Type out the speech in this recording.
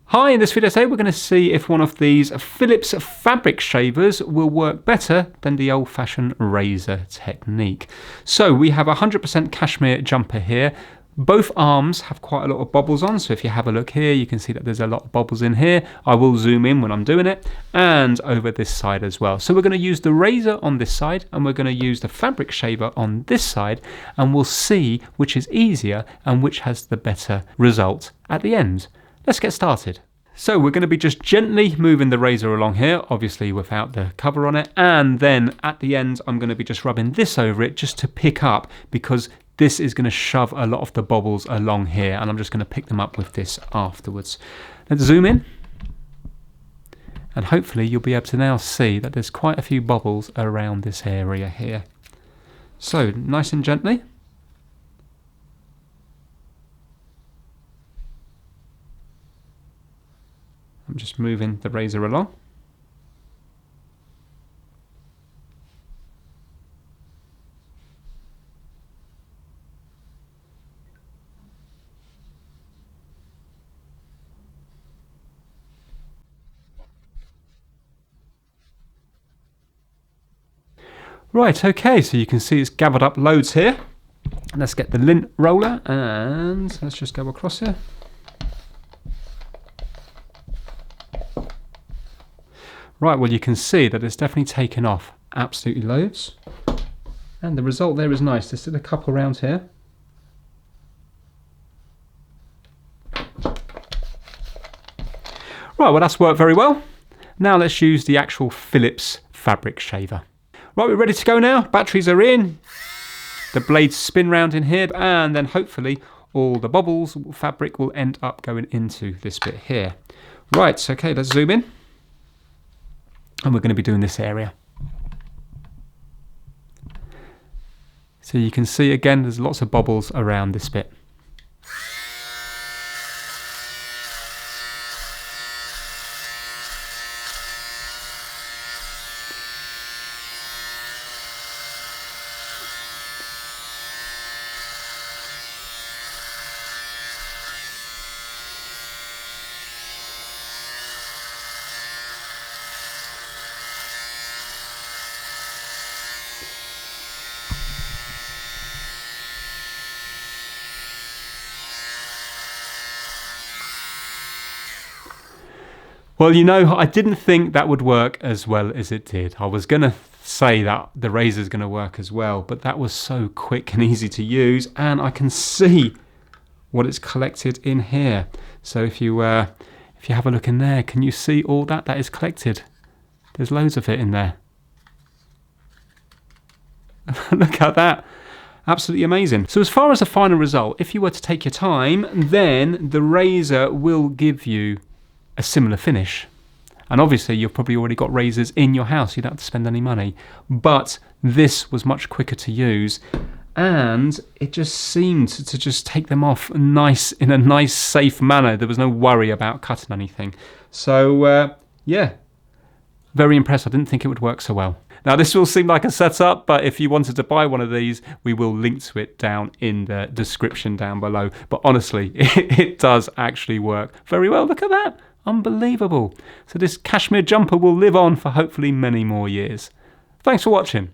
Hi, in this video today we're going to see if one of these Philips fabric shavers will work better than the old-fashioned razor technique. So we have a 100% cashmere jumper here. Both arms have quite a lot of bobbles on, so if you have a look here you can see that there's a lot of bobbles in here. I will zoom in when I'm doing it, and over this side as well. So we're going to use the razor on this side and we're going to use the fabric shaver on this side, and we'll see which is easier and which has the better result at the end. Let's get started. So we're going to be just gently moving the razor along here, obviously without the cover on it, and then at the end I'm going to be just rubbing this over it just to pick up, because this is going to shove a lot of the bobbles along here, and I'm just going to pick them up with this afterwards. Let's zoom in, and hopefully you'll be able to now see that there's quite a few bobbles around this area here. So nice and gently. I'm just moving the razor along. Right, okay, so you can see it's gathered up loads here. Let's get the lint roller and let's just go across here. Right, well you can see that it's definitely taken off absolutely loads, and the result there is nice. There's still a couple around here. Right, well that's worked very well. Now let's use the actual Philips fabric shaver. Right, we're ready to go now. Batteries are in, the blades spin round in here, and then hopefully all the bobbles fabric will end up going into this bit here. Right, okay, let's zoom in. And we're going to be doing this area. So you can see again there's lots of bobbles around this bit. Well, you know, I didn't think that would work as well as it did. I was going to say that the razor is going to work as well, but that was so quick and easy to use, and I can see what it's collected in here. So if you have a look in there, can you see all that is collected? There's loads of it in there. Look at that. Absolutely amazing. So as far as the final result, if you were to take your time, then the razor will give you a similar finish. And obviously you've probably already got razors in your house, you don't have to spend any money, but this was much quicker to use, and it just seemed to just take them off nice, in a nice safe manner. There was no worry about cutting anything. So yeah, very impressed. I didn't think it would work so well. Now this will seem like a setup, but if you wanted to buy one of these, we will link to it down in the description down below. But honestly, it does actually work very well. Look at that. Unbelievable. So this cashmere jumper will live on for hopefully many more years. Thanks for watching.